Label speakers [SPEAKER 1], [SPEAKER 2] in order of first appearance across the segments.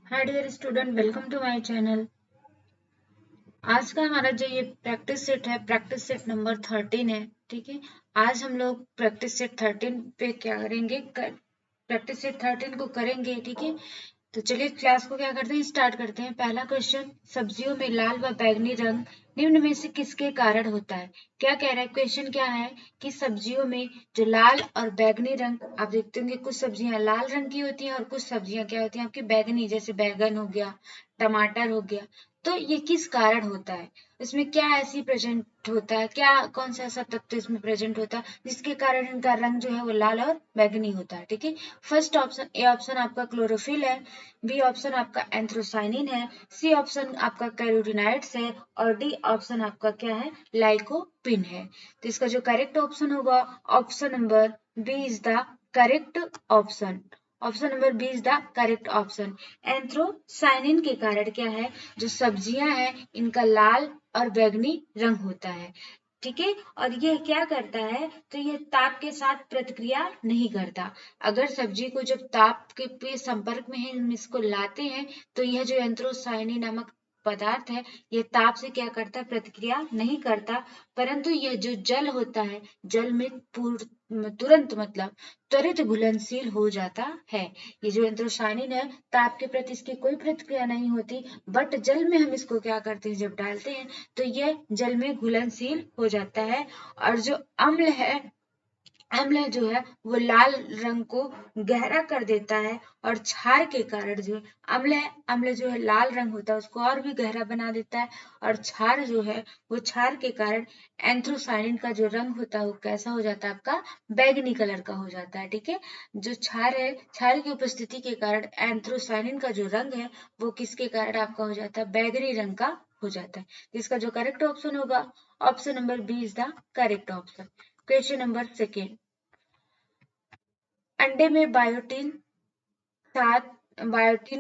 [SPEAKER 1] Hi dear student, welcome to my channel. आज का हमारा जो ये प्रैक्टिस सेट है, प्रैक्टिस सेट नंबर 13 है। ठीक है, आज हम लोग प्रैक्टिस सेट 13 पे क्या करेंगे, प्रैक्टिस सेट 13 को करेंगे। ठीक है, तो चलिए क्लास को क्या करते हैं, स्टार्ट करते हैं। पहला क्वेश्चन, सब्जियों में लाल व बैंगनी रंग निम्न में से किसके कारण होता है। क्या कह रहा है, क्वेश्चन क्या है कि सब्जियों में जो लाल और बैंगनी रंग, आप देखते होंगे कुछ सब्जियां लाल रंग की होती हैं और कुछ सब्जियां क्या होती हैं आपकी बैंगनी, जैसे बैंगन हो गया, टमाटर हो गया। तो ये किस कारण होता है, इसमें क्या ऐसी प्रेजेंट होता है, क्या कौन सा ऐसा तत्व इसमें प्रेजेंट होता है जिसके कारण इनका रंग जो है वो लाल और बैंगनी होता है। ठीक है, फर्स्ट ऑप्शन, ए ऑप्शन आपका क्लोरोफिल है, बी ऑप्शन आपका एंथ्रोसाइनिन है, सी ऑप्शन आपका कैरोटीनॉइड्स है और डी ऑप्शन आपका क्या है, लाइकोपिन है। तो इसका जो करेक्ट ऑप्शन होगा, option number B is the correct option. Option number B is the correct option. Anthocyanin के कारण क्या है, जो सब्जियां हैं इनका लाल और बैंगनी रंग होता है। ठीक है, और ये क्या करता है, तो ये ताप के साथ प्रतिक्रिया नहीं करता। अगर सब्जी को जब ताप के पे संपर्क में है, हम इसको लाते हैं, तो यह जो एंथ्रोसाइनिन नामक पदार्थ है, यह ताप से क्या करता है, प्रतिक्रिया नहीं करता। परंतु यह जो जल होता है, जल में तुरंत मतलब त्वरित घुलनशील हो जाता है। ये जो एंथ्रोसाइनिन है, ताप के प्रति इसकी कोई प्रतिक्रिया नहीं होती, बट जल में हम इसको क्या करते हैं, जब डालते हैं तो ये जल में घुलनशील हो जाता है। और जो अम्ल है, अम्ल जो है वो लाल रंग को गहरा कर देता है, और क्षार के कारण जो अम्ल है, अम्ल जो है लाल रंग होता है उसको और भी गहरा बना देता है, और क्षार जो है वो क्षार के कारण एंथ्रोसाइनिन का जो रंग होता है वो कैसा हो जाता है, आपका बैंगनी कलर का हो जाता है। ठीक है, जो क्षार है, क्षार की उपस्थिति के कारण एंथ्रोसाइनिन का जो रंग है वो किसके कारण आपका हो जाता है, बैंगनी रंग का हो जाता है। इसका जो करेक्ट ऑप्शन होगा, option number B is the correct option. Question number second, अंडे में बायोटिन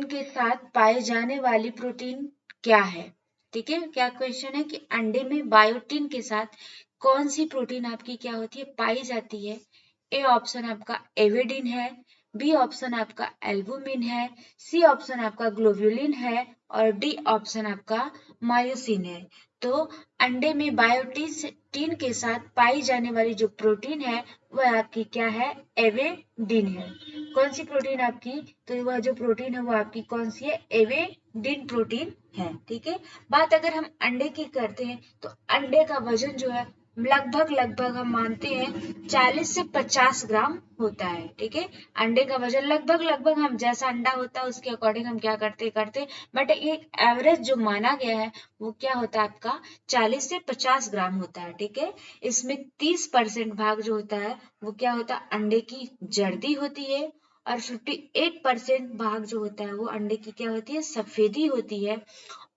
[SPEAKER 1] के साथ पाए जाने वाली प्रोटीन क्या है। ठीक है, क्या क्वेश्चन है कि अंडे में बायोटिन के साथ कौन सी प्रोटीन आपकी क्या होती है, पाई जाती है। ए ऑप्शन आपका एवेडिन है, बी ऑप्शन आपका एल्बुमिन है, सी ऑप्शन आपका ग्लोब्युलिन है और डी ऑप्शन आपका मायोसिन है। तो अंडे में बायोटिन के साथ पाई जाने वाली जो प्रोटीन है वह आपकी क्या है, एवेडिन है। कौन सी प्रोटीन आपकी, तो वह जो प्रोटीन है वो आपकी कौन सी है, एवेडिन प्रोटीन है। ठीक है, बात अगर हम अंडे की करते हैं तो अंडे का वजन जो है लगभग लगभग हम मानते हैं 40 से 50 ग्राम होता है। ठीक है, अंडे का वजन लगभग लगभग हम जैसा अंडा होता है उसके अकॉर्डिंग हम क्या करते, बट एक एवरेज जो माना गया है वो क्या होता है आपका 40 से 50 ग्राम होता है। ठीक है, इसमें 30% भाग जो होता है वो क्या होता है, अंडे की जर्दी होती है, और 58% भाग जो होता है वो अंडे की क्या होती है, सफेदी होती है।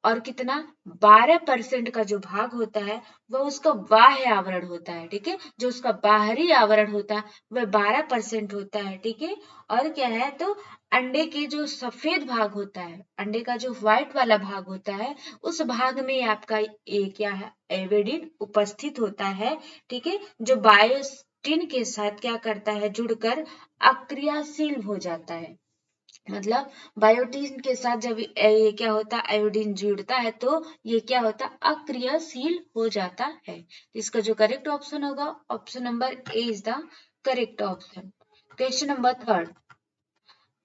[SPEAKER 1] और कितना, 12% का जो भाग होता है वह उसका बाह्य आवरण होता है। ठीक है, जो उसका बाहरी आवरण होता है वह 12% होता है। ठीक है, और क्या है, तो अंडे के जो सफेद भाग होता है, अंडे का जो व्हाइट वाला भाग होता है, उस भाग में आपका ये क्या है, एवेडिन उपस्थित होता है। ठीक है, जो बायोस्टिन के साथ क्या करता है, जुड़कर अक्रियाशील हो जाता है। मतलब बायोटिन के साथ जब ये क्या होता है, आयोडीन जुड़ता है तो ये क्या होता है, अक्रियाशील हो जाता है। इसका जो करेक्ट ऑप्शन होगा, option number A is the correct option. Question number third,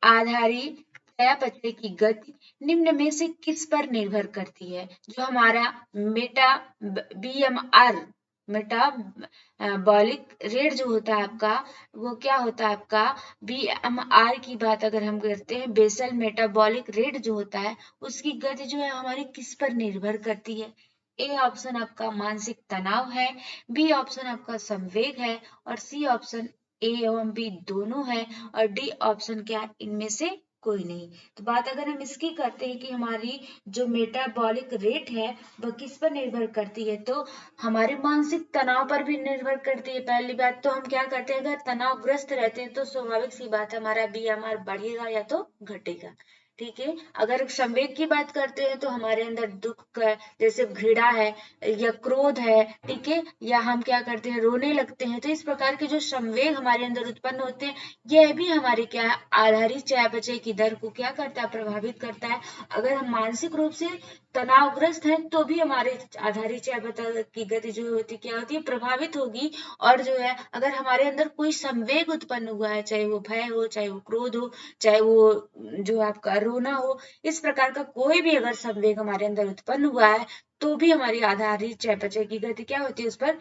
[SPEAKER 1] आधारी चयापचय की गति निम्न में से किस पर निर्भर करती है। जो हमारा मेटा बीएमआर, मेटाबॉलिक रेट जो होता है आपका, वो क्या होता है आपका, बीएमआर की बात अगर हम करते हैं, बेसल मेटाबॉलिक रेट जो होता है उसकी गति जो है हमारी किस पर निर्भर करती है। ए ऑप्शन आपका मानसिक तनाव है, बी ऑप्शन आपका संवेग है और सी ऑप्शन ए एवं बी दोनों है और डी ऑप्शन क्या है, इनमें से कोई नहीं। तो बात अगर हम इसकी करते हैं कि हमारी जो मेटाबॉलिक रेट है वह किस पर निर्भर करती है, तो हमारे मानसिक तनाव पर भी निर्भर करती है। पहली बात तो हम क्या करते हैं, अगर तनावग्रस्त रहते हैं तो स्वाभाविक सी बात है हमारा बीएमआर बढ़ेगा या तो घटेगा। ठीक है। अगर संवेग की बात करते हैं तो हमारे अंदर दुख है, जैसे घृणा है या क्रोध है, ठीक है, या हम क्या करते हैं रोने लगते हैं। तो इस प्रकार के जो संवेग हमारे अंदर उत्पन्न होते हैं, यह भी हमारे क्या है आधारित चयापचय की दर को क्या करता है, प्रभावित करता है। अगर हम मानसिक रूप से तनावग्रस्त हैं तो भी हमारे आधारित चयापचय की गति जो होती क्या होती है, प्रभावित होगी। और जो है अगर हमारे अंदर कोई संवेग उत्पन्न हुआ है, चाहे वो भय हो, चाहे वो क्रोध हो, चाहे वो जो आपका रोना हो, इस प्रकार का कोई भी अगर संवेग हमारे अंदर उत्पन्न हुआ है तो भी हमारी आधारित चयापचय की गति क्या होती है, उस पर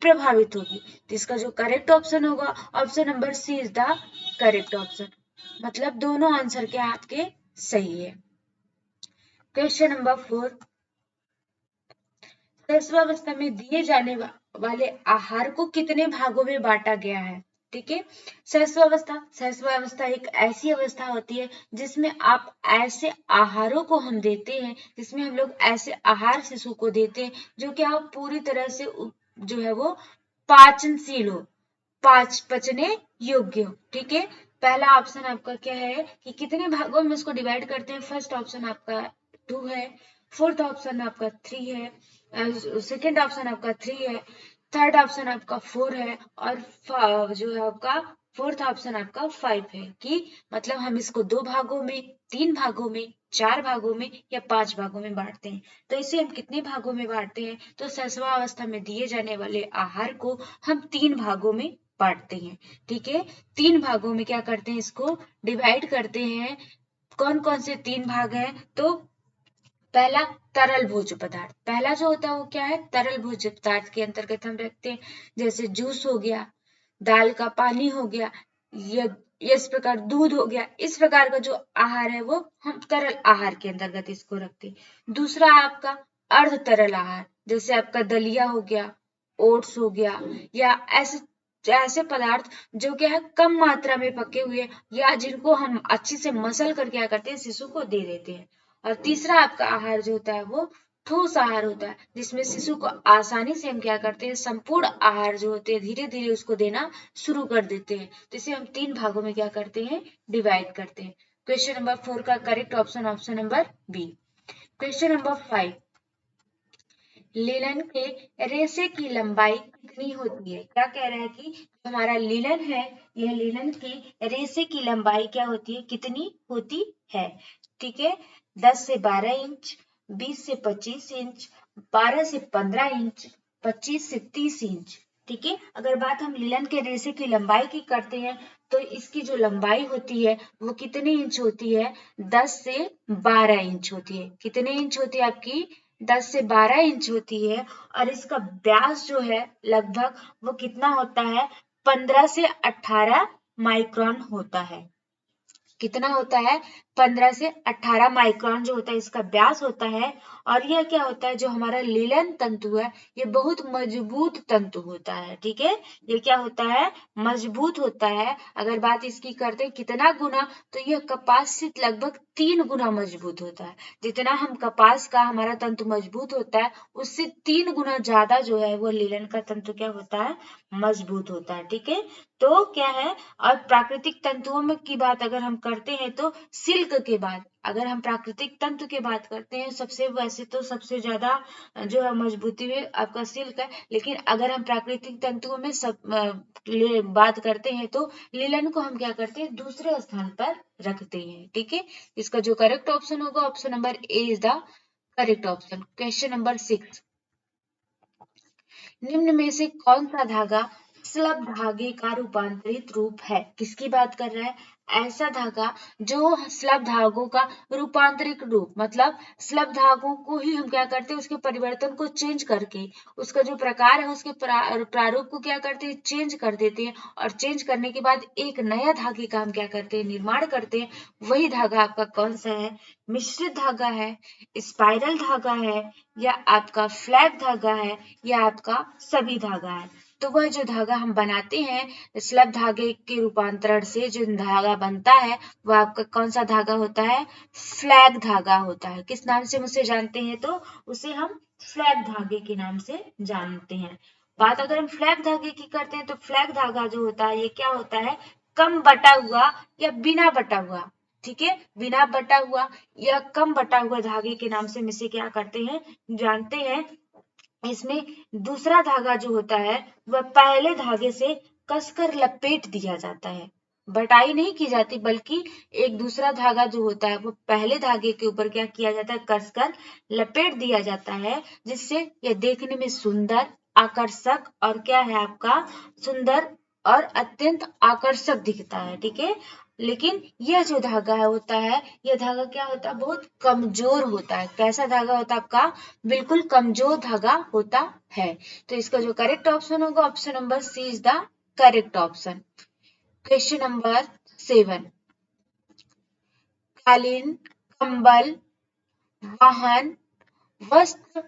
[SPEAKER 1] प्रभावित होगी। तो इसका जो करेक्ट ऑप्शन होगा, option number C is the correct option. मतलब दोनों आंसर क्या आपके सही है। क्वेश्चन नंबर 4, शैशवावस्था में दिए जाने वाले आहार को कितने भागों में बांटा गया है। ठीक है, शैशवावस्था एक ऐसी अवस्था होती है जिसमें आप ऐसे आहारों को हम देते हैं, जिसमें हम लोग ऐसे आहार शिशु को देते हैं जो कि आप पूरी तरह से जो है वो पाचनशील हो, पचने योग्य हो। ठीक है, पहला ऑप्शन आपका क्या है कि कितने भागों में इसको डिवाइड करते हैं। फर्स्ट ऑप्शन आपका 2 है, फोर्थ ऑप्शन आपका 3 है, सेकेंड ऑप्शन आपका 3 है, थर्ड ऑप्शन आपका 4 है, और जो है आपका फोर्थ ऑप्शन आपका 5 है। कि मतलब हम इसको 2 भागों में, 3 भागों में, 4 भागों में या 5 भागों में बांटते हैं। तो इसे हम कितने भागों में बांटते हैं, तो शैशवावस्था में दिए जाने वाले आहार को हम 3 भागों में बांटते हैं। ठीक है, 3 भागों में क्या करते हैं, इसको डिवाइड करते हैं। कौन कौन से 3 भाग हैं, तो पहला तरल भोज्य पदार्थ, पहला जो होता है वो क्या है, तरल भोज्य पदार्थ के अंतर्गत हम रखते हैं। जैसे जूस हो गया, दाल का पानी हो गया, या इस प्रकार दूध हो गया, इस प्रकार का जो आहार है वो हम तरल आहार के अंतर्गत इसको रखते हैं। दूसरा आपका अर्ध तरल आहार, जैसे आपका दलिया हो गया, ओट्स हो गया, या ऐसे ऐसे पदार्थ जो क्या है कम मात्रा में पके हुए, या जिनको हम अच्छे से मसल कर क्या करते हैं, शिशु को दे देते हैं। और तीसरा आपका आहार जो होता है वो ठोस आहार होता है, जिसमें शिशु को आसानी से हम क्या करते हैं, संपूर्ण आहार जो होते हैं धीरे धीरे उसको देना शुरू कर देते हैं। तो इसे हम 3 भागों में क्या करते हैं, डिवाइड करते हैं। क्वेश्चन नंबर 4 का correct option option number B. Question number 5, linen के रेशे की लंबाई कितनी होती है। क्या कह रहा है कि हमारा लिनन है, यह लिनन की रेशे की लंबाई क्या होती है, कितनी होती है। ठीक है, 10 से 12 इंच, 20 से 25 इंच, 12 से 15 इंच, 25 से 30 इंच। ठीक है, अगर बात हम लिनन के रेशे की लंबाई की करते हैं तो इसकी जो लंबाई होती है वो कितनी इंच होती है, 10 से 12 इंच होती है। कितने इंच होती है आपकी, 10 से 12 इंच होती है। और इसका व्यास जो है लगभग वो कितना होता है, 15 से 18 माइक्रोन होता है। कितना होता है, 15 से 18 माइक्रोन जो होता है इसका व्यास होता है। और यह क्या होता है, जो हमारा लीलन तंतु है ये बहुत मजबूत तंतु होता है। ठीक है, ये क्या होता है, मजबूत होता है। अगर बात इसकी करते हैं कितना गुना, तो यह कपास से लगभग 3 गुना मजबूत होता है। जितना हम कपास का हमारा तंतु मजबूत होता है उससे 3 गुना ज्यादा जो है वो लीलन का तंतु क्या होता है, मजबूत होता है। ठीक है, तो क्या है, और प्राकृतिक तंतुओं में की बात अगर हम करते हैं तो सिल्क के बाद, अगर हम प्राकृतिक तंतु की बात करते हैं सबसे, वैसे तो सबसे ज्यादा जो है मजबूती में आपका सिल्क है, लेकिन अगर हम प्राकृतिक तंतुओं में बात करते हैं तो लिनन को हम क्या करते हैं, दूसरे स्थान पर रखते हैं। ठीक है, इसका जो करेक्ट ऑप्शन होगा option number A is the correct option. Question number 6, निम्न में से कौन सा धागा स्लब धागे का रूपांतरित रूप है। किसकी बात कर रहा है, ऐसा धागा जो स्लब धागों का रूपांतरित रूप, मतलब स्लब धागों को ही हम क्या करते हैं, उसके परिवर्तन को चेंज करके, उसका जो प्रकार है उसके प्रारूप को क्या करते हैं, चेंज कर देते हैं। और चेंज करने के बाद एक नया धागे का हम क्या करते हैं, निर्माण करते हैं। वही धागा आपका कौन सा है, मिश्रित धागा है, स्पाइरल धागा है, या आपका फ्लैग धागा है, या आपका सभी धागा है। तो वह जो धागा हम बनाते हैं स्लब धागे के रूपांतरण से जो धागा बनता है वह आपका कौन सा धागा होता है, फ्लैग धागा होता है। किस नाम से हम उसे जानते हैं, तो उसे हम फ्लैग धागे के नाम से जानते हैं। बात अगर हम फ्लैग धागे की करते हैं तो फ्लैग धागा जो होता है ये क्या होता है, कम बटा हुआ या बिना बटा हुआ। ठीक है, बिना बटा हुआ या कम बटा हुआ धागे के नाम से हम इसे क्या करते हैं, जानते हैं। इसमें दूसरा धागा जो होता है वह पहले धागे से कसकर लपेट दिया जाता है, बटाई नहीं की जाती, बल्कि एक दूसरा धागा जो होता है वो पहले धागे के ऊपर क्या किया जाता है, कसकर लपेट दिया जाता है, जिससे यह देखने में सुंदर, आकर्षक और क्या है आपका, सुंदर और अत्यंत आकर्षक दिखता है। ठीक है, लेकिन यह जो धागा है होता है, यह धागा क्या होता है, बहुत कमजोर होता है। कैसा धागा होता है आपका, बिल्कुल कमजोर धागा होता है। तो इसका जो करेक्ट ऑप्शन होगा, option number C is the correct option. Question number 7, कालीन, कंबल, वाहन, वस्त्र,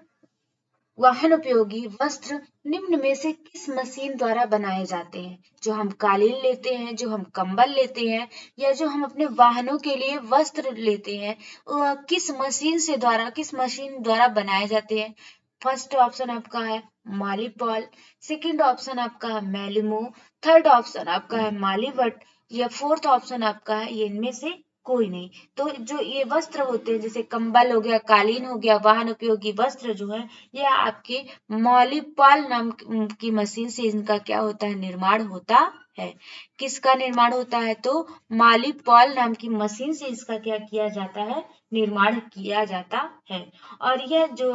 [SPEAKER 1] वाहन उपयोगी वस्त्र निम्न में से किस मशीन द्वारा बनाए जाते हैं? जो हम कालीन लेते हैं, जो हम कंबल लेते हैं, या जो हम अपने वाहनों के लिए वस्त्र लेते हैं, वह किस मशीन द्वारा बनाए जाते हैं? फर्स्ट ऑप्शन आपका है मालीपॉल, सेकंड ऑप्शन आपका है मैलिमो, थर्ड ऑप्शन आपका है मालीवट, या फोर्थ ऑप्शन आपका है ये इनमें से कोई नहीं। तो जो ये वस्त्र होते हैं, जैसे कंबल हो गया, कालीन हो गया, वाहन उपयोगी वस्त्र जो है, यह आपके मॉलीपॉल नाम की मशीन से इनका क्या होता है, निर्माण होता है। किसका निर्माण होता है, तो मॉलीपॉल नाम की मशीन से इसका क्या किया जाता है, निर्माण किया जाता है। और यह जो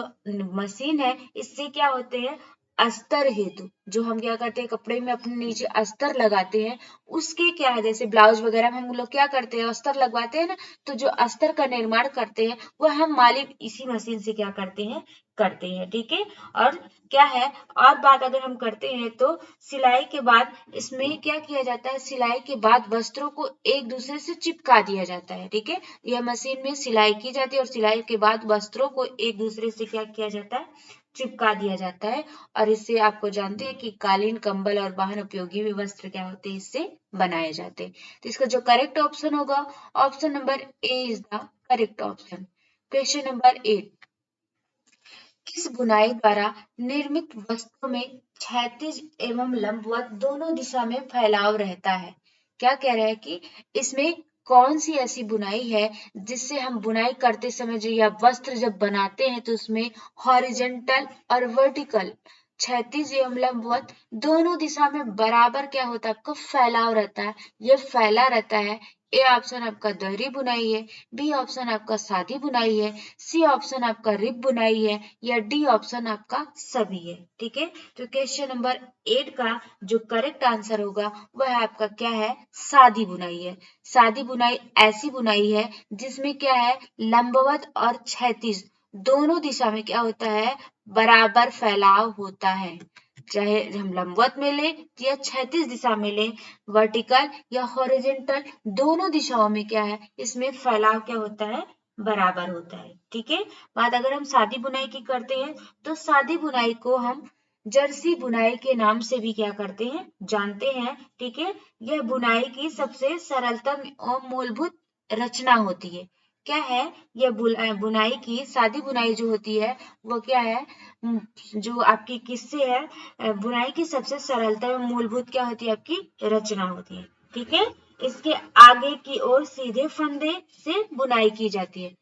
[SPEAKER 1] मशीन है, इससे क्या होते हैं, अस्तर हेतु, जो हम क्या करते हैं, कपड़े में अपने नीचे अस्तर लगाते हैं, उसके क्या है, जैसे ब्लाउज वगैरह में हम लोग क्या करते हैं, अस्तर लगवाते हैं ना, तो जो अस्तर का निर्माण करते हैं वह हम मालिक इसी मशीन से क्या करते हैं। ठीक है, और क्या है, और बात अगर हम करते हैं तो सिलाई के बाद इसमें क्या किया जाता है, सिलाई के बाद वस्त्रों को एक दूसरे से चिपका दिया जाता है। ठीक है, यह मशीन में सिलाई की जाती है और सिलाई के बाद वस्त्रों को एक दूसरे से क्या किया जाता है, चिपका दिया जाता है। और इससे आपको जानते हैं कि कालीन, कंबल और वाहन उपयोगी भी वस्त्र क्या होते हैं, इससे बनाए जाते हैं। तो इसका जो करेक्ट ऑप्शन होगा, option number A is the correct option. Question number 8, किस बुनाई द्वारा निर्मित वस्त्रों में क्षैतिज एवं लंबवत दोनों दिशा में फैलाव रहता है? क्या कह रहे हैं कि इसमें कौन सी ऐसी बुनाई है जिससे हम बुनाई करते समय जो या वस्त्र जब बनाते हैं तो उसमें हॉरिजेंटल और वर्टिकल, क्षैतिज एवं लंबवत दोनों दिशा में बराबर क्या होता है, आपका फैलाव रहता है। ये फैला रहता है। ए ऑप्शन आपका दोहरी बुनाई है, बी ऑप्शन आपका सादी बुनाई है, सी ऑप्शन आपका रिब बुनाई है, या डी ऑप्शन आपका सभी है। ठीक है, तो क्वेश्चन नंबर 8 का जो करेक्ट आंसर होगा वह आपका क्या है, सादी बुनाई है। सादी बुनाई ऐसी बुनाई है जिसमें क्या है, लंबवत और क्षैतिज दोनों दिशा में क्या होता है, बराबर फैलाव होता है। चाहे हम लंबवत में ले या क्षैतिज दिशा में ले, वर्टिकल या हॉरिजेंटल, दोनों दिशाओं में क्या है, इसमें फैलाव क्या होता है, बराबर होता है। ठीक है, बात अगर हम सादी बुनाई की करते हैं तो सादी बुनाई को हम जर्सी बुनाई के नाम से भी क्या करते हैं, जानते हैं। ठीक है, यह बुनाई की सबसे सरलतम और मूलभूत रचना होती है। क्या है, यह बुनाई की सादी बुनाई जो होती है वो क्या है, जो आपकी किससे है, बुनाई की सबसे सरलता और मूलभूत क्या होती है, आपकी रचना होती है। ठीक है, इसके आगे की ओर सीधे फंदे से बुनाई की जाती है।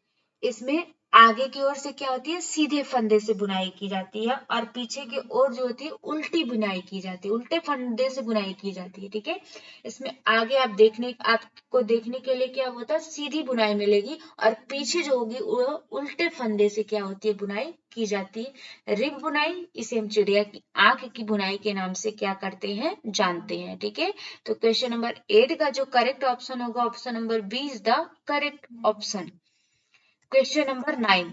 [SPEAKER 1] इसमें आगे की ओर से क्या होती है, सीधे फंदे से बुनाई की जाती है, और पीछे की ओर जो होती है उल्टी बुनाई की जाती है, उल्टे फंदे से बुनाई की जाती है। ठीक है, इसमें आगे आपको देखने के लिए क्या होता है, सीधी बुनाई मिलेगी, और पीछे जो होगी वो उल्टे फंदे से क्या होती है, बुनाई की जाती है। रिब बुनाई, इसे हम चिड़िया की आंख की बुनाई के नाम से क्या करते हैं, जानते हैं। ठीक है, तो क्वेश्चन नंबर 8 का जो करेक्ट ऑप्शन होगा, option number B is the correct option. Question number 9,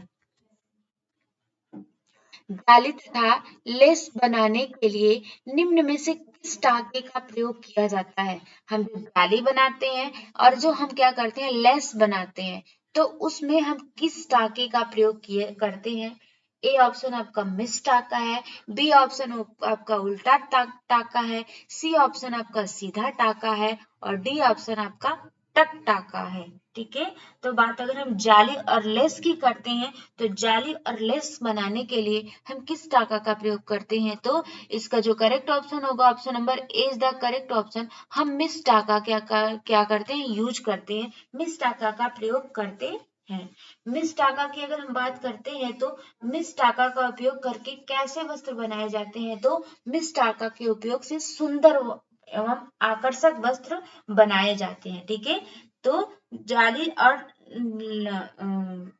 [SPEAKER 1] जाली तथा लेस बनाने के लिए निम्न में से किस टाके का प्रयोग किया जाता है? हम जब जाली बनाते हैं और जो हम क्या करते हैं, लेस बनाते हैं, तो उसमें हम किस टाके का प्रयोग करते हैं? ए ऑप्शन आपका मिस टाका है, बी ऑप्शन आपका उल्टा टाका है, सी ऑप्शन आपका सीधा टाका है, और डी ऑप्शन आपका तक टाका है। ठीक है, तो बात अगर हम जाली और लेस की करते हैं तो जाली और लेस बनाने के लिए हम किस टाका का प्रयोग करते हैं, तो इसका जो करेक्ट ऑप्शन होगा option number A is the correct option. हम मिस टाका क्या करते हैं, यूज करते हैं, मिस टाका का प्रयोग करते हैं। मिस टाका की अगर हम बात करते हैं तो मिस टाका का उपयोग करके कैसे वस्त्र बनाए जाते हैं, तो मिस टाका के उपयोग से सुंदर एवं आकर्षक वस्त्र बनाए जाते हैं। ठीक है, तो जाली और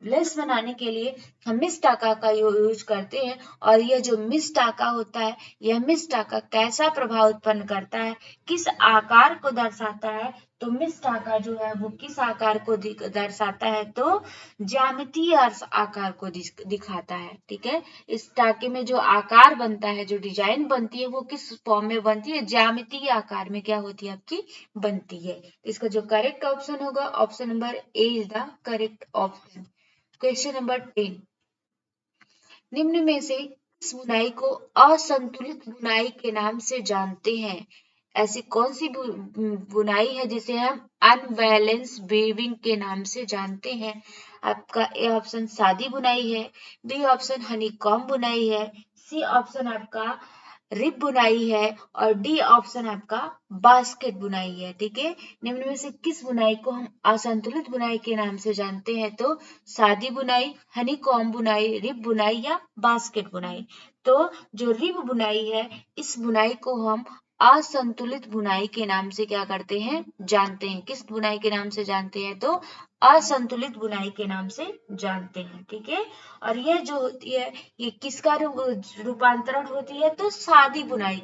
[SPEAKER 1] लेस बनाने के लिए हम मिस टाका का यूज करते हैं। और यह जो मिस टाका होता है, यह मिस टाका कैसा प्रभाव उत्पन्न करता है, किस आकार को दर्शाता है, तो मिस टाका जो है वो किस आकार को दर्शाता है, तो ज्यामितीय आकार को दिखाता है। ठीक है, इस टाके में जो आकार बनता है, जो डिजाइन बनती है, वो किस फॉर्म में बनती है, ज्यामितीय आकार में क्या होती है, आपकी बनती है। इसका जो करेक्ट ऑप्शन होगा option number A is the correct option. Question number 10, निम्न में से किस बुनाई को असंतुलित बुनाई के नाम से जानते हैं? ऐसी कौन सी बुनाई है जिसे हम अनबैलेंस वीविंग के नाम से जानते हैं? आपका ए ऑप्शन सादी बुनाई है, बी ऑप्शन हनीकॉम्ब बुनाई है, सी ऑप्शन आपका रिब बुनाई है और डी ऑप्शन आपका बास्केट बुनाई है। ठीक है, निम्न में से किस बुनाई को हम असंतुलित बुनाई के नाम से जानते हैं, तो सादी बुनाई, हनीकॉम्ब बुनाई, रिब बुनाई या बास्केट बुनाई। तो जो रिब बुनाई है, इस बुनाई को हम असंतुलित बुनाई के नाम से क्या करते हैं, जानते हैं। किस बुनाई के नाम से जानते हैं, तो असंतुलित बुनाई के नाम से जानते हैं। ठीक है, और यह जो होती है, ये किसका रूपांतरण होती है, तो सादी बुनाई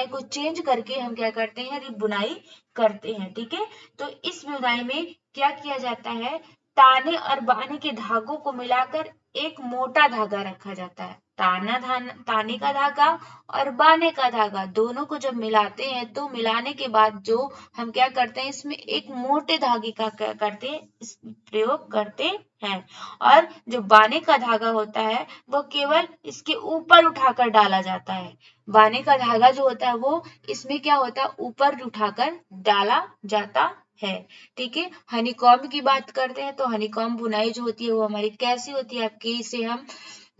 [SPEAKER 1] को चेंज करके हम क्या करते हैं, रिब बुनाई करते हैं। ठीक है, तो इस बुनाई में क्या किया जाता है, ताने और बाने के धागों को मिलाकर एक मोटा धागा रखा जाता है। ताने का धागा और बाने का धागा दोनों को जब मिलाते हैं तो मिलाने के बाद जो हम क्या करते हैं, इसमें एक मोटे धागे का क्या करते हैं, इस प्रयोग करते हैं। और जो बाने का धागा होता है वो केवल इसके ऊपर उठाकर डाला जाता है। बाने का धागा जो होता है वो इसमें क्या होता है, ऊपर उठाकर डाला जाता है। ठीक है, हनीकॉम्ब की बात करते हैं तो हनीकॉम्ब बुनाई जो होती है वो हमारी कैसी होती है आपकी, इसे हम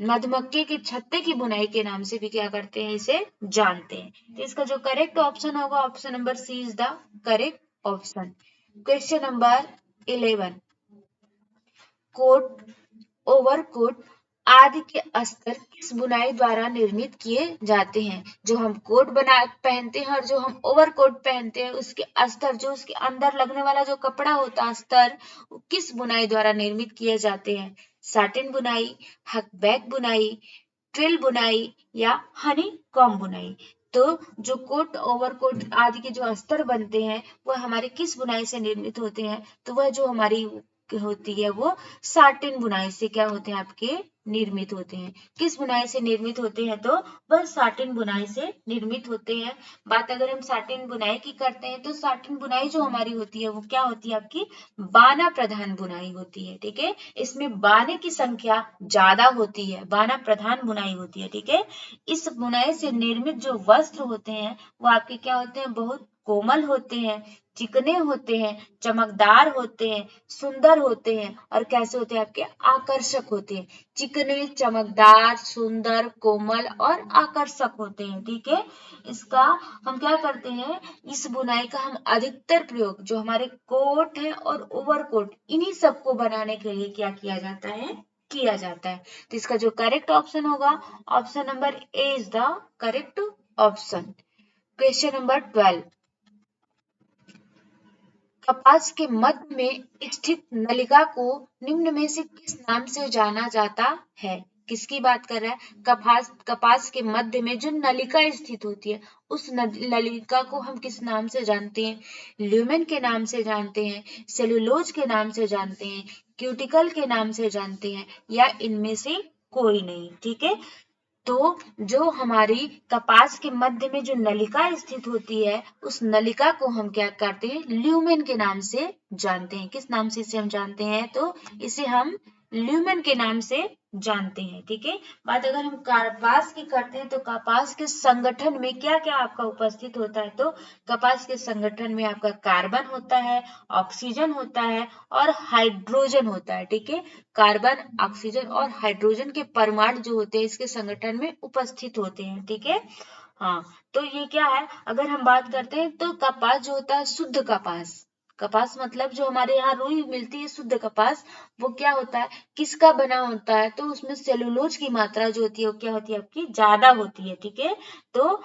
[SPEAKER 1] मधुमक्खी के छत्ते की बुनाई के नाम से भी क्या करते हैं, इसे जानते हैं। तो इसका जो करेक्ट ऑप्शन होगा option number C is the correct option. Question number 11, coat, overcoat आदि के अस्तर किस बुनाई द्वारा निर्मित किए जाते हैं? जो हम कोट पहनते हैं और जो हम ओवरकोट पहनते हैं, उसके अस्तर, जो उसके अंदर लगने वाला जो कपड़ा होता है अस्तर, किस बुनाई द्वारा निर्मित किए जाते हैं? साटिन बुनाई, हकबैक बुनाई, ट्विल बुनाई या हनी कॉम्ब बुनाई। तो जो कोट, ओवरकोट आदि के जो अस्तर बनते हैं वह हमारे किस बुनाई से निर्मित होते हैं, तो वह जो हमारी होती है वो साटिन बुनाई से क्या होते हैं, आपके निर्मित होते हैं। किस बुनाई से निर्मित होते हैं, तो वह साटिन बुनाई से निर्मित होते हैं। बात अगर हम साटिन बुनाई की करते हैं तो साटिन बुनाई जो हमारी होती है वो क्या होती है, आपकी बाना प्रधान बुनाई होती है। ठीक है, इसमें बाने की संख्या ज्यादा होती है, बाना प्रधान बुनाई होती है। ठीक है, इस बुनाई से निर्मित जो वस्त्र होते हैं वो आपके क्या होते हैं, बहुत कोमल होते हैं, चिकने होते हैं, चमकदार होते हैं, सुंदर होते हैं और कैसे होते हैं, आपके आकर्षक होते हैं। चिकने, चमकदार, सुंदर, कोमल और आकर्षक होते हैं। ठीक है, इसका हम क्या करते हैं, इस बुनाई का हम अधिकतर प्रयोग जो हमारे कोट है और ओवरकोट, इन्हीं सबको बनाने के लिए क्या किया जाता है, किया जाता है। तो इसका जो करेक्ट ऑप्शन होगा option number A is the correct option. Question number 12, कपास के मध्य में स्थित नलिका को निम्न में से किस नाम से जाना जाता है? किसकी बात कर रहा है, कपास के मध्य में जो नलिका स्थित होती है उस नलिका को हम किस नाम से जानते हैं? ल्यूमेन के नाम से जानते हैं, सेलुलोज के नाम से जानते हैं, क्यूटिकल के नाम से जानते हैं या इनमें से कोई नहीं। ठीक है, तो जो हमारी कपास के मध्य में जो नलिका स्थित होती है उस नलिका को हम क्या करते हैं, ल्यूमेन के नाम से जानते हैं। किस नाम से इसे हम जानते हैं, तो इसे हम ल्यूमेन के नाम से जानते हैं। ठीक है, बात अगर हम कपास की करते हैं तो कपास के संगठन में क्या क्या आपका उपस्थित होता है, तो कपास के संगठन में आपका कार्बन होता है, ऑक्सीजन होता है और हाइड्रोजन होता है। ठीक है, कार्बन, ऑक्सीजन और हाइड्रोजन के परमाणु जो होते हैं इसके संगठन में उपस्थित होते हैं। ठीक है, हाँ, तो ये क्या है, अगर हम बात करते हैं तो कपास जो होता है शुद्ध कपास, कपास मतलब जो हमारे यहाँ रुई मिलती है शुद्ध कपास, वो क्या होता है, किसका बना होता है, तो उसमें सेलुलोज की मात्रा जो होती है वो क्या होती है आपकी ज्यादा होती है। ठीक है, तो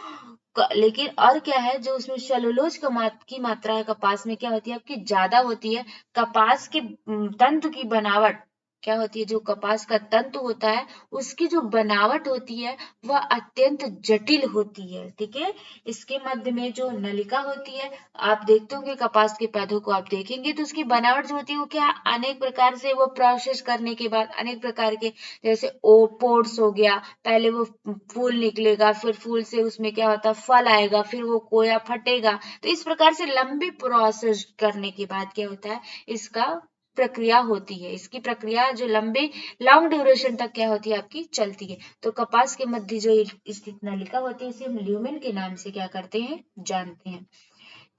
[SPEAKER 1] लेकिन और क्या है, जो उसमें सेलुलोज की मात्रा है कपास में क्या होती है आपकी ज्यादा होती है। कपास के तंतु की बनावट क्या होती है, जो कपास का तंतु होता है उसकी जो बनावट होती है वह अत्यंत जटिल होती है। ठीक है, इसके मध्य में जो नलिका होती है, आप देखते होंगे कपास के पौधों को आप देखेंगे तो उसकी बनावट जो होती है वो क्या, अनेक प्रकार से वो प्रोसेस करने के बाद अनेक प्रकार के, जैसे ओपोड्स हो गया, पहले वो फूल निकलेगा, फिर फूल से उसमें क्या होता है फल आएगा, फिर वो कोया फटेगा, तो इस प्रकार से लंबी प्रोसेस करने के बाद क्या होता है, इसका प्रक्रिया होती है, इसकी प्रक्रिया जो लंबे लॉन्ग ड्यूरेशन तक क्या होती है आपकी चलती है। तो कपास के मध्य जो स्थित नलिका होती है इसे हम ल्यूमेन के नाम से क्या करते हैं, जानते हैं।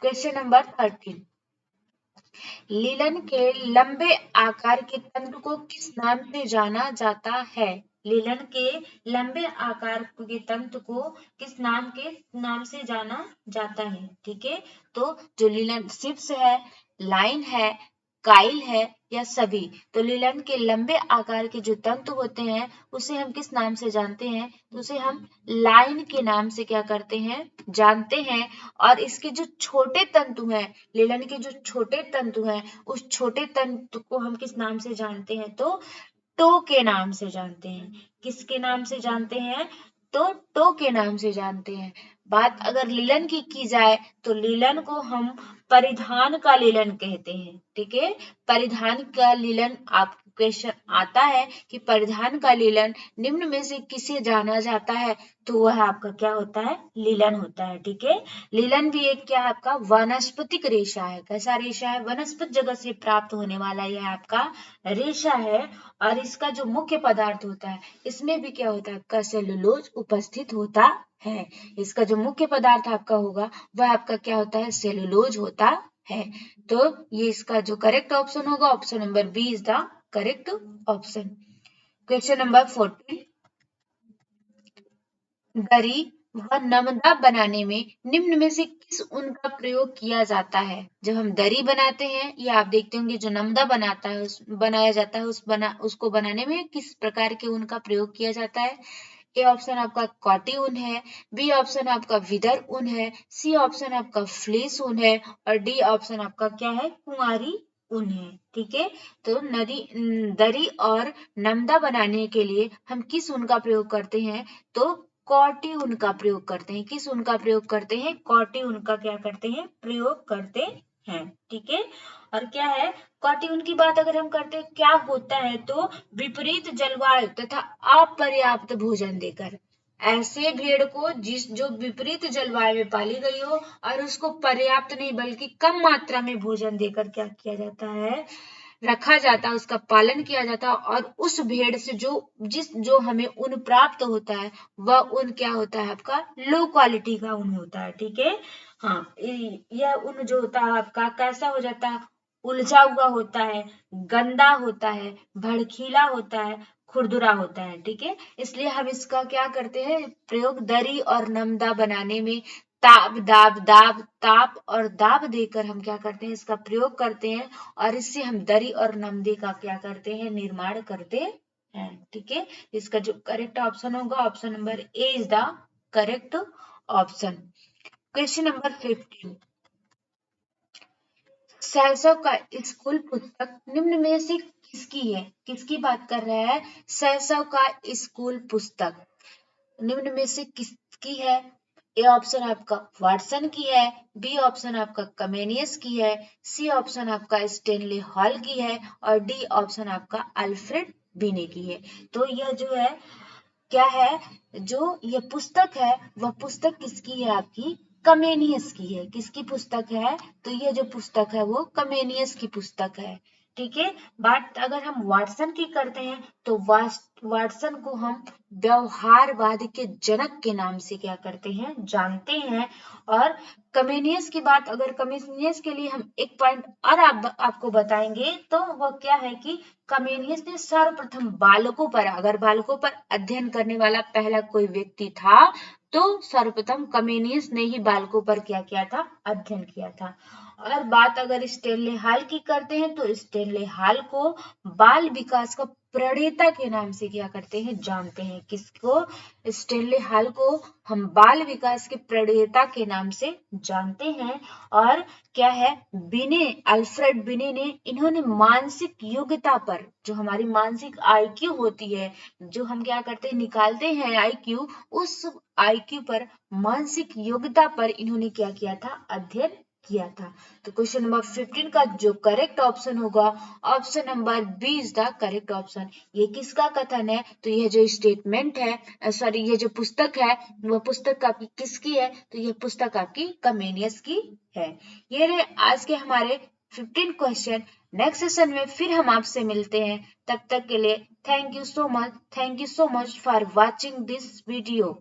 [SPEAKER 1] क्वेश्चन नंबर 13, लीलन के लंबे आकार के तंतु को किस नाम से जाना जाता है, लीलन के लंबे आकार के तंतु को किस नाम से जाना जाता है। ठीक है, तो जो लीलन सिप्स है, लाइन है, काइल है या सभी, तो लीलन के लंबे आकार के जो तंतु होते हैं उसे हम किस नाम से जानते हैं, तो उसे हम लाइन के नाम से क्या करते हैं, जानते हैं। और इसके जो छोटे तंतु हैं, लीलन के जो छोटे तंतु हैं उस छोटे तंतु को हम किस नाम से जानते हैं, तो टो के नाम से जानते हैं। किसके नाम से जानते हैं, तो टो के नाम से जानते हैं। बात अगर लीलन की जाए तो लीलन को हम परिधान का लीलन कहते हैं। ठीक है, परिधान का लीलन, आप क्वेश्चन आता है कि परिधान का लीलन निम्न में से किसे जाना जाता है, तो वह आपका क्या होता है, लीलन होता है। ठीक है, लीलन भी एक क्या है आपका वनस्पतिक रेशा है। कैसा रेशा है, वनस्पति जगत से प्राप्त होने वाला यह आपका रेशा है। और इसका जो मुख्य पदार्थ होता है इसमें भी क्या होता है आपका सेलुलोज उपस्थित होता है। इसका जो मुख्य पदार्थ आपका होगा वह आपका क्या होता है, सेलुलोज होता है। तो ये इसका जो करेक्ट ऑप्शन होगा option number B is the correct option. Question number 14, दरी व नमदा बनाने में निम्न में से किस ऊन का प्रयोग किया जाता है। जब हम दरी बनाते हैं या आप देखते होंगे जो नमदा बनाया जाता है उसको बनाने में किस प्रकार के ऊन का प्रयोग किया जाता है। ए ऑप्शन आपका कॉटी ऊन है, बी ऑप्शन आपका विदर ऊन है, सी ऑप्शन आपका फ्लीस ऊन है और डी ऑप्शन आपका क्या है, कुंवारी ऊन है। ठीक है, तो दरी और नमदा बनाने के लिए हम किस ऊन का प्रयोग करते हैं, तो कॉटी ऊन का प्रयोग करते हैं। किस ऊन का प्रयोग करते हैं, कॉटी ऊन का क्या करते हैं, प्रयोग करते हैं। ठीक है, और क्या है, कॉटी ऊन की बात अगर हम करते हैं क्या होता है, तो विपरीत जलवायु तथा अपर्याप्त भोजन देकर ऐसे भेड़ को जो विपरीत जलवायु में पाली गई हो और उसको पर्याप्त नहीं बल्कि कम मात्रा में भोजन देकर क्या किया जाता है, रखा जाता है, उसका पालन किया जाता है। और उस भेड़ से जो हमें ऊन प्राप्त होता है वह ऊन क्या होता है आपका, लो क्वालिटी का ऊन होता है। ठीक है, हाँ, यह ऊन जो होता है आपका कैसा हो जाता है, उलझा हुआ होता है, गंदा होता है, भड़कीला होता है, खुरदुरा होता है। ठीक है, इसलिए हम इसका क्या करते हैं, प्रयोग दरी और नमदा बनाने में ताप और दाब देकर हम क्या करते हैं, इसका प्रयोग करते हैं और इससे हम दरी और नमदे का क्या करते हैं, निर्माण करते हैं। ठीक है, इसका जो करेक्ट ऑप्शन होगा option number A is the correct option. Question number 15, सैसव का स्कूल पुस्तक निम्न में से किसकी है, किसकी बात कर रहा है, सैसव का स्कूल पुस्तक निम्न में से किसकी है। ए ऑप्शन आपका वाटसन की है, बी ऑप्शन आपका कमेनियस की है, सी ऑप्शन आपका स्टेनली हॉल की है और डी ऑप्शन आपका अल्फ्रेड बिने की है। तो यह जो है क्या है, जो ये पुस्तक है वह पुस्तक किसकी है आपकी, कमेनियस की है। किसकी पुस्तक है, तो ये जो पुस्तक है वो कमेनियस की पुस्तक है। ठीक है। बात अगर हम वाटसन की करते हैं तो वाटसन को हम व्यवहारवाद के जनक के नाम से क्या करते हैं, जानते हैं। और कमेनियस की बात, अगर कमेनियस के लिए हम एक पॉइंट और आपको बताएंगे तो वो क्या है कि कमेनियस ने सर्वप्रथम बालकों पर, अगर बालकों पर अध्ययन करने वाला पहला कोई व्यक्ति था तो सर्वप्रथम कमेनियस ने ही बालकों पर क्या किया था, अध्ययन किया था। और बात अगर स्टेनले हाल की करते हैं तो स्टेनले हाल को बाल विकास का प्रणेता के नाम से क्या करते हैं, जानते हैं। किसको, स्टेनले हाल को हम बाल विकास के प्रणेता के नाम से जानते हैं। और क्या है, बिने, अल्फ्रेड बिने ने, इन्होंने मानसिक योग्यता पर, जो हमारी मानसिक आईक्यू होती है, जो हम क्या करते हैं, निकालते हैं आईक्यू, उस आईक्यू पर, मानसिक योग्यता पर इन्होंने क्या किया था, अध्ययन किया था। तो क्वेश्चन नंबर 15 का जो करेक्ट ऑप्शन होगा, option number B is the correct option. ये किसका कथन है, तो यह जो स्टेटमेंट है, सॉरी ये जो पुस्तक है, वह पुस्तक आपकी किसकी है, तो यह पुस्तक आपकी कमेनियस की है। ये रहे आज के हमारे 15 क्वेश्चन। नेक्स्ट सेशन में फिर हम आपसे मिलते हैं, तब तक के लिए thank you so much for watching this video.